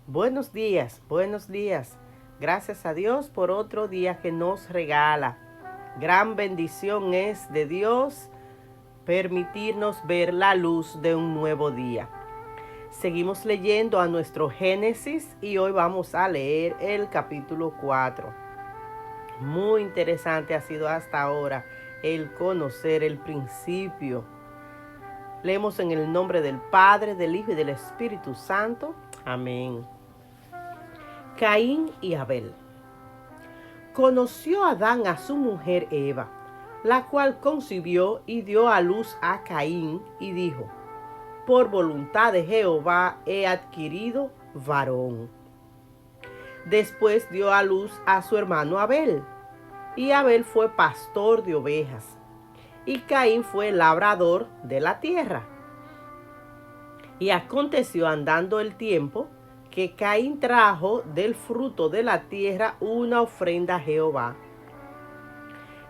Buenos días, buenos días. Gracias a Dios por otro día que nos regala. Gran bendición es de Dios permitirnos ver la luz de un nuevo día. Seguimos leyendo a nuestro Génesis y hoy vamos a leer el capítulo 4. Muy interesante ha sido hasta ahora el conocer el principio. Leemos en el nombre del Padre, del Hijo y del Espíritu Santo. Amén. Caín y Abel. Conoció Adán a su mujer Eva, la cual concibió y dio a luz a Caín y dijo: por voluntad de Jehová he adquirido varón. Después dio a luz a su hermano Abel, y Abel fue pastor de ovejas, y Caín fue labrador de la tierra. Y aconteció andando el tiempo que Caín trajo del fruto de la tierra una ofrenda a Jehová.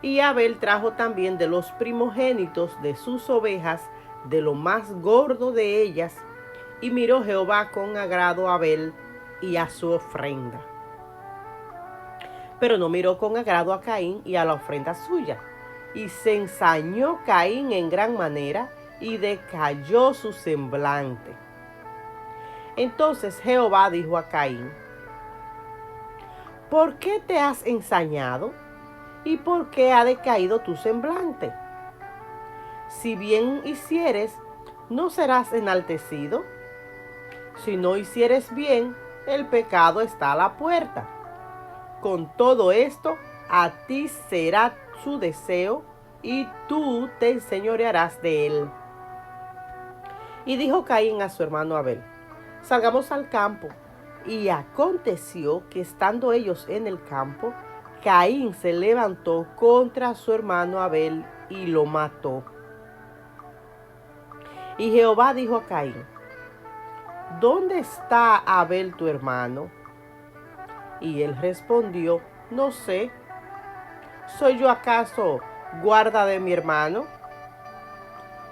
Y Abel trajo también de los primogénitos de sus ovejas, de lo más gordo de ellas, y miró Jehová con agrado a Abel y a su ofrenda. Pero no miró con agrado a Caín y a la ofrenda suya. Y se ensañó Caín en gran manera, y decayó su semblante. Entonces Jehová dijo a Caín: ¿por qué te has ensañado? ¿Y por qué ha decaído tu semblante? Si bien hicieres, ¿no serás enaltecido? Si no hicieres bien, el pecado está a la puerta. Con todo esto, a ti será su deseo, y tú te enseñorearás de él. Y dijo Caín a su hermano Abel: salgamos al campo. Y aconteció que estando ellos en el campo, Caín se levantó contra su hermano Abel y lo mató. Y Jehová dijo a Caín: ¿dónde está Abel tu hermano? Y él respondió: no sé. ¿Soy yo acaso guarda de mi hermano?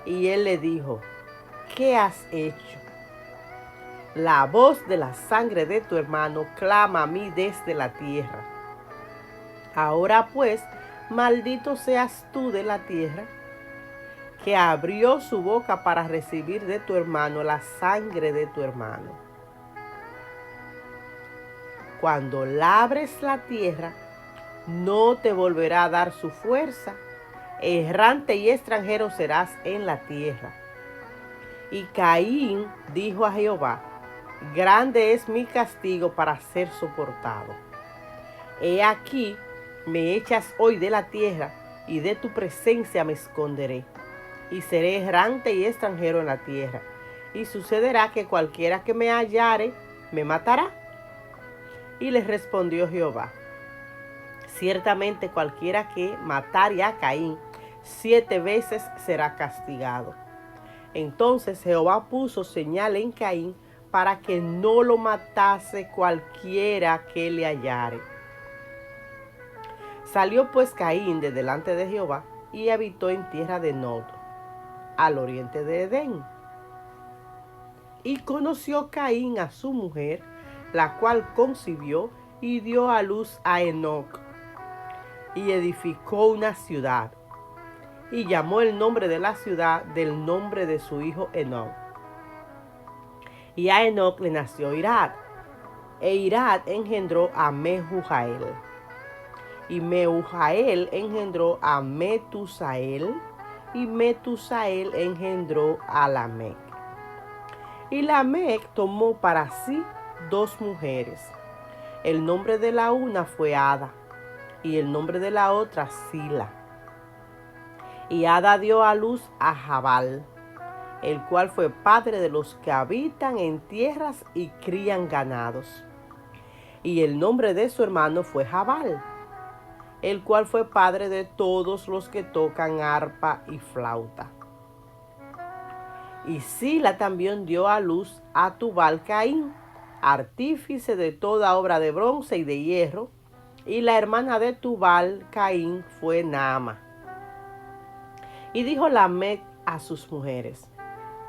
Y él le dijo: ¿qué has hecho? La voz de la sangre de tu hermano clama a mí desde la tierra. Ahora pues, maldito seas tú de la tierra, que abrió su boca para recibir de tu hermano la sangre de tu hermano. Cuando labres la tierra, no te volverá a dar su fuerza. Errante y extranjero serás en la tierra. Y Caín dijo a Jehová: grande es mi castigo para ser soportado. He aquí, me echas hoy de la tierra, y de tu presencia me esconderé, y seré errante y extranjero en la tierra. Y sucederá que cualquiera que me hallare, me matará. Y le respondió Jehová: ciertamente cualquiera que matare a Caín, 7 veces será castigado. Entonces Jehová puso señal en Caín para que no lo matase cualquiera que le hallare. Salió pues Caín de delante de Jehová y habitó en tierra de Nod, al oriente de Edén. Y conoció Caín a su mujer, la cual concibió y dio a luz a Enoc, y edificó una ciudad, y llamó el nombre de la ciudad del nombre de su hijo Enoc. Y a Enoc le nació Irad, e Irad engendró a Mehujael. Y Mehujael engendró a Metusael, y Metusael engendró a Lamec. Y Lamec tomó para sí 2 mujeres. El nombre de la una fue Ada, y el nombre de la otra Sila. Y Ada dio a luz a Jabal, el cual fue padre de los que habitan en tierras y crían ganados. Y el nombre de su hermano fue Jabal, el cual fue padre de todos los que tocan arpa y flauta. Y Sila también dio a luz a Tubal Caín, artífice de toda obra de bronce y de hierro, y la hermana de Tubal Caín fue Naama. Y dijo Lamec a sus mujeres: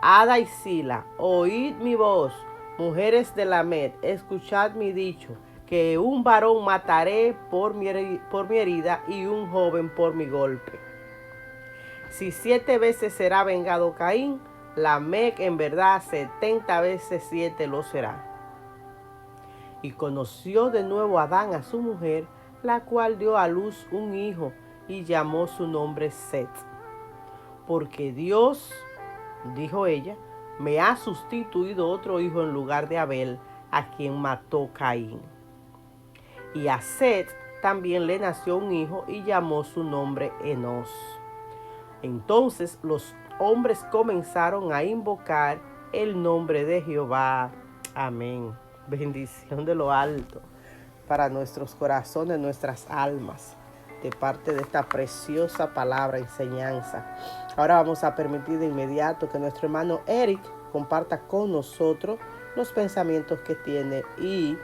Ada y Sila, oíd mi voz, mujeres de Lamed, escuchad mi dicho, que un varón mataré por mi herida y un joven por mi golpe. Si 7 veces será vengado Caín, Lamec en verdad 70 veces 7 lo será. Y conoció de nuevo Adán a su mujer, la cual dio a luz un hijo y llamó su nombre Set. Porque Dios, dijo ella, me ha sustituido otro hijo en lugar de Abel, a quien mató Caín. Y a Set también le nació un hijo y llamó su nombre Enos. Entonces los hombres comenzaron a invocar el nombre de Jehová. Amén. Bendición de lo alto para nuestros corazones, nuestras almas, de parte de esta preciosa palabra, enseñanza. Ahora vamos a permitir de inmediato que nuestro hermano Eric comparta con nosotros los pensamientos que tiene y,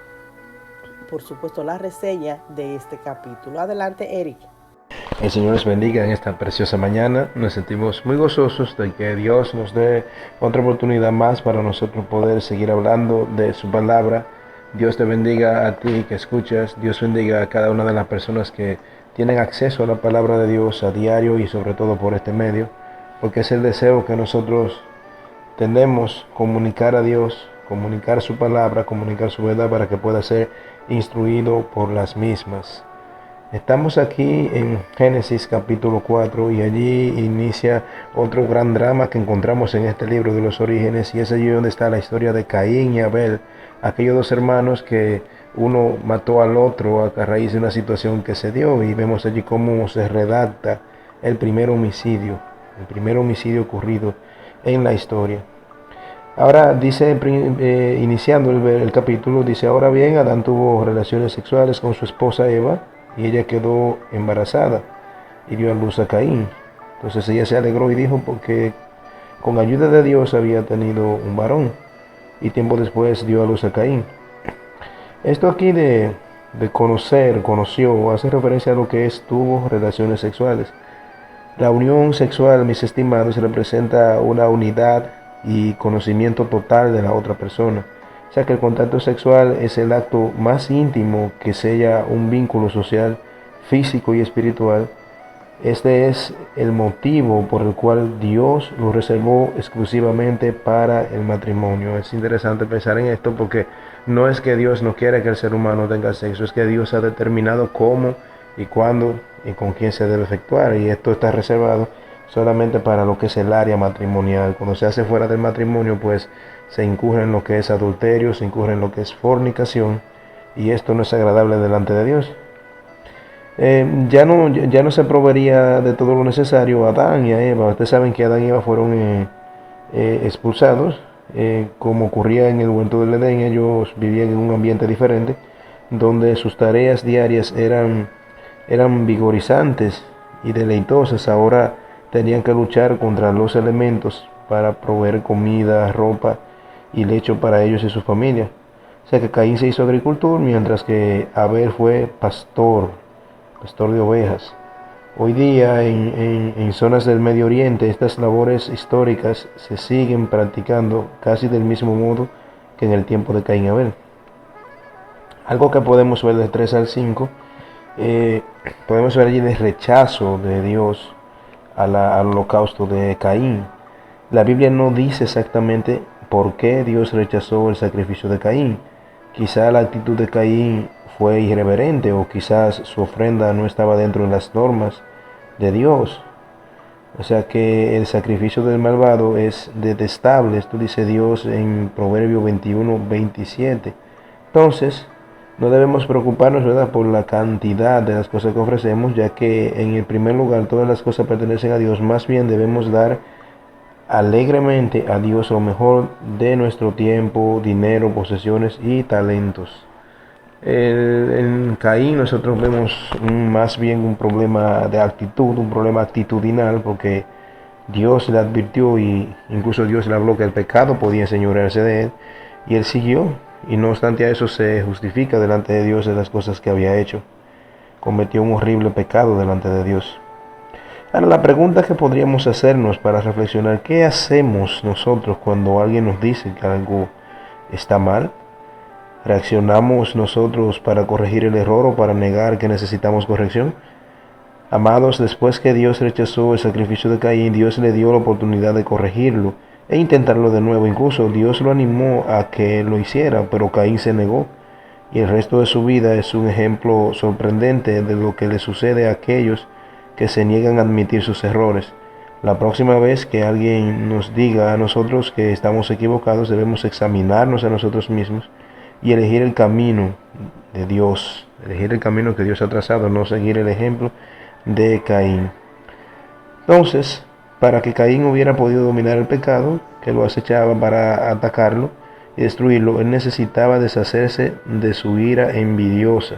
por supuesto, la reseña de este capítulo. Adelante, Eric. El Señor les bendiga en esta preciosa mañana. Nos sentimos muy gozosos de que Dios nos dé otra oportunidad más para nosotros poder seguir hablando de su palabra. Dios te bendiga a ti que escuchas. Dios bendiga a cada una de las personas que tienen acceso a la palabra de Dios a diario y sobre todo por este medio, porque es el deseo que nosotros tenemos, comunicar a Dios, comunicar su palabra, comunicar su verdad para que pueda ser instruido por las mismas. Estamos aquí en Génesis capítulo 4 y allí inicia otro gran drama que encontramos en este libro de los orígenes, y es allí donde está la historia de Caín y Abel, aquellos dos hermanos que uno mató al otro a raíz de una situación que se dio, y vemos allí cómo se redacta el primer homicidio ocurrido en la historia. Ahora dice, iniciando el capítulo, dice: ahora bien, Adán tuvo relaciones sexuales con su esposa Eva, y ella quedó embarazada y dio a luz a Caín. Entonces ella se alegró y dijo, porque con ayuda de Dios había tenido un varón, y tiempo después dio a luz a Caín. Esto aquí de conoció, hace referencia a lo que es tuvo relaciones sexuales. La unión sexual, mis estimados, representa una unidad y conocimiento total de la otra persona. O sea que el contacto sexual es el acto más íntimo que sella un vínculo social, físico y espiritual. Este es el motivo por el cual Dios lo reservó exclusivamente para el matrimonio. Es interesante pensar en esto, porque no es que Dios no quiera que el ser humano tenga sexo, es que Dios ha determinado cómo y cuándo y con quién se debe efectuar, y esto está reservado solamente para lo que es el área matrimonial. Cuando se hace fuera del matrimonio, pues se incurre en lo que es adulterio, se incurre en lo que es fornicación, y esto no es agradable delante de Dios. Ya no se proveería de todo lo necesario a Adán y a Eva. Ustedes saben que Adán y Eva fueron expulsados, como ocurría en el huerto del Edén. Ellos vivían en un ambiente diferente, donde sus tareas diarias eran vigorizantes y deleitosas. Ahora tenían que luchar contra los elementos para proveer comida, ropa y lecho para ellos y su familia. O sea que Caín se hizo agricultor, mientras que Abel fue pastor de ovejas. Hoy día en zonas del Medio Oriente estas labores históricas se siguen practicando casi del mismo modo que en el tiempo de Caín y Abel. Algo que podemos ver de 3 al 5, podemos ver allí el rechazo de Dios al holocausto de Caín. La Biblia no dice exactamente por qué Dios rechazó el sacrificio de Caín. Quizá la actitud de Caín fue irreverente, o quizás su ofrenda no estaba dentro de las normas de Dios. O sea que el sacrificio del malvado es detestable. Esto dice Dios en Proverbio 21:27. Entonces, no debemos preocuparnos, ¿verdad?, por la cantidad de las cosas que ofrecemos, ya que en el primer lugar todas las cosas pertenecen a Dios. Más bien debemos dar alegremente a Dios lo mejor de nuestro tiempo, dinero, posesiones y talentos. En Caín nosotros vemos más bien un problema de actitud, un problema actitudinal, porque Dios le advirtió, y incluso Dios le habló que el pecado podía enseñorearse de él, y él siguió, y no obstante a eso se justifica delante de Dios de las cosas que había hecho. Cometió un horrible pecado delante de Dios. Ahora, la pregunta que podríamos hacernos para reflexionar: ¿qué hacemos nosotros cuando alguien nos dice que algo está mal? ¿Reaccionamos nosotros para corregir el error o para negar que necesitamos corrección? Amados, después que Dios rechazó el sacrificio de Caín, Dios le dio la oportunidad de corregirlo e intentarlo de nuevo. Incluso Dios lo animó a que lo hiciera, pero Caín se negó. Y el resto de su vida es un ejemplo sorprendente de lo que le sucede a aquellos que se niegan a admitir sus errores. La próxima vez que alguien nos diga a nosotros que estamos equivocados, debemos examinarnos a nosotros mismos y elegir el camino de Dios, elegir el camino que Dios ha trazado, no seguir el ejemplo de Caín. Entonces, para que Caín hubiera podido dominar el pecado que lo acechaba para atacarlo y destruirlo, él necesitaba deshacerse de su ira envidiosa.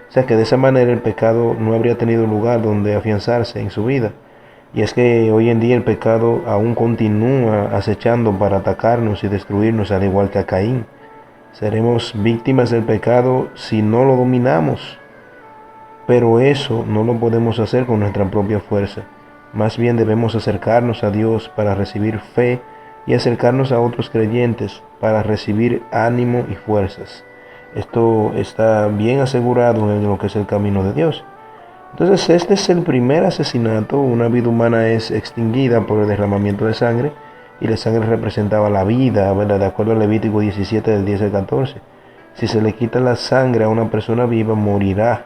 O sea que de esa manera el pecado no habría tenido lugar donde afianzarse en su vida. Y es que hoy en día el pecado aún continúa acechando para atacarnos y destruirnos, al igual que a Caín. Seremos víctimas del pecado si no lo dominamos. Pero eso no lo podemos hacer con nuestra propia fuerza. Más bien debemos acercarnos a Dios para recibir fe y acercarnos a otros creyentes para recibir ánimo y fuerzas. Esto está bien asegurado en lo que es el camino de Dios. Entonces este es el primer asesinato. Una vida humana es extinguida por el derramamiento de sangre y la sangre representaba la vida, ¿verdad? De acuerdo a Levítico 17 del 10 al 14. Si se le quita la sangre a una persona viva, morirá.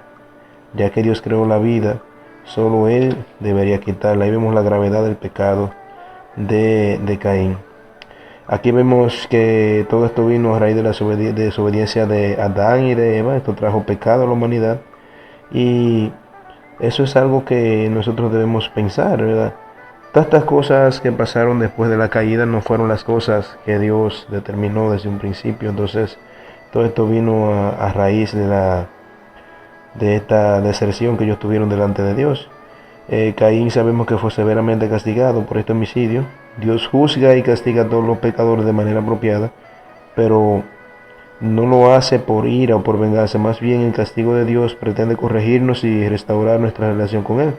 Ya que Dios creó la vida, solo Él debería quitarla. Ahí vemos la gravedad del pecado de Caín. Aquí vemos que todo esto vino a raíz de la desobediencia de Adán y de Eva. Esto trajo pecado a la humanidad. Y eso es algo que nosotros debemos pensar, ¿verdad? Todas estas cosas que pasaron después de la caída no fueron las cosas que Dios determinó desde un principio. Entonces, todo esto vino a raíz de esta deserción que ellos tuvieron delante de Dios. Caín sabemos que fue severamente castigado por este homicidio. Dios juzga y castiga a todos los pecadores de manera apropiada, pero no lo hace por ira o por venganza. Más bien el castigo de Dios pretende corregirnos y restaurar nuestra relación con Él.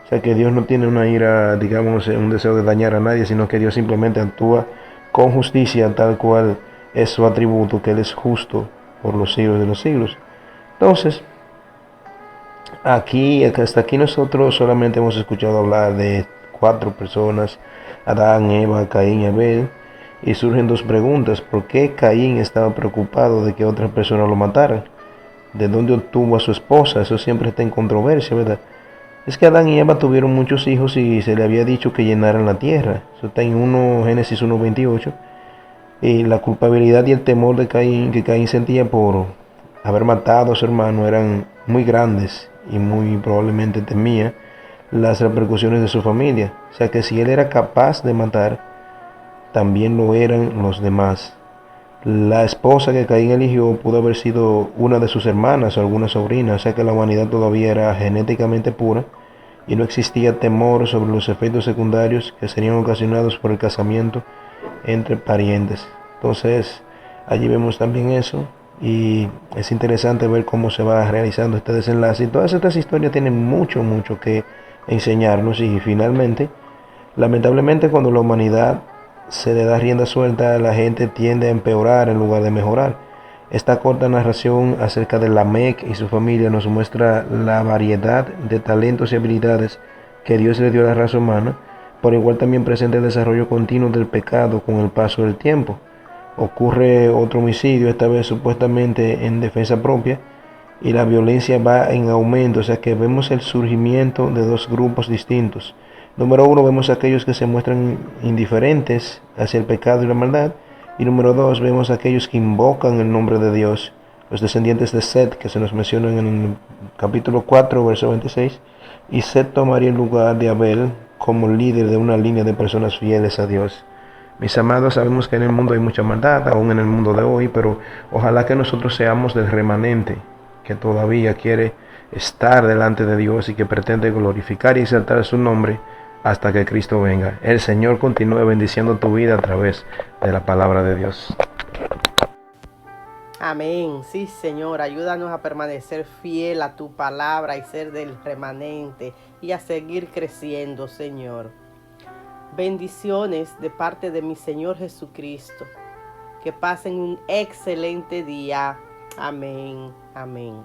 O sea que Dios no tiene una ira, digamos, un deseo de dañar a nadie, sino que Dios simplemente actúa con justicia, tal cual es su atributo, que Él es justo por los siglos de los siglos. Entonces, hasta aquí nosotros solamente hemos escuchado hablar de 4 personas: Adán, Eva, Caín y Abel. Y surgen 2 preguntas. ¿Por qué Caín estaba preocupado de que otras personas lo mataran? ¿De dónde obtuvo a su esposa? Eso siempre está en controversia, ¿verdad? Es que Adán y Eva tuvieron muchos hijos y se le había dicho que llenaran la tierra. Eso está en Génesis 1:28. Y la culpabilidad y el temor de Caín, que Caín sentía por haber matado a su hermano, eran muy grandes y muy probablemente temía las repercusiones de su familia. O sea que si él era capaz de matar, también lo eran los demás. La esposa que Caín eligió pudo haber sido una de sus hermanas o alguna sobrina, o sea que la humanidad todavía era genéticamente pura y no existía temor sobre los efectos secundarios que serían ocasionados por el casamiento entre parientes. Entonces, allí vemos también eso y es interesante ver cómo se va realizando este desenlace. Y todas estas historias tienen mucho, mucho que enseñarnos y finalmente, lamentablemente, cuando la humanidad se le da rienda suelta, la gente tiende a empeorar en lugar de mejorar. Esta corta narración acerca de Lamec y su familia nos muestra la variedad de talentos y habilidades que Dios le dio a la raza humana. Por igual también presenta el desarrollo continuo del pecado con el paso del tiempo. Ocurre otro homicidio, esta vez supuestamente en defensa propia, y la violencia va en aumento, o sea que vemos el surgimiento de 2 grupos distintos. Número 1, vemos a aquellos que se muestran indiferentes hacia el pecado y la maldad. Y número 2, vemos a aquellos que invocan el nombre de Dios, los descendientes de Set, que se nos mencionan en el capítulo 4, verso 26. Y Set tomaría el lugar de Abel como líder de una línea de personas fieles a Dios. Mis amados, sabemos que en el mundo hay mucha maldad, aún en el mundo de hoy, pero ojalá que nosotros seamos del remanente que todavía quiere estar delante de Dios y que pretende glorificar y exaltar su nombre hasta que Cristo venga. El Señor continúe bendiciendo tu vida a través de la palabra de Dios. Amén. Sí, Señor, ayúdanos a permanecer fiel a tu palabra y ser del remanente y a seguir creciendo, Señor. Bendiciones de parte de mi Señor Jesucristo. Que pasen un excelente día. Amén. Amén.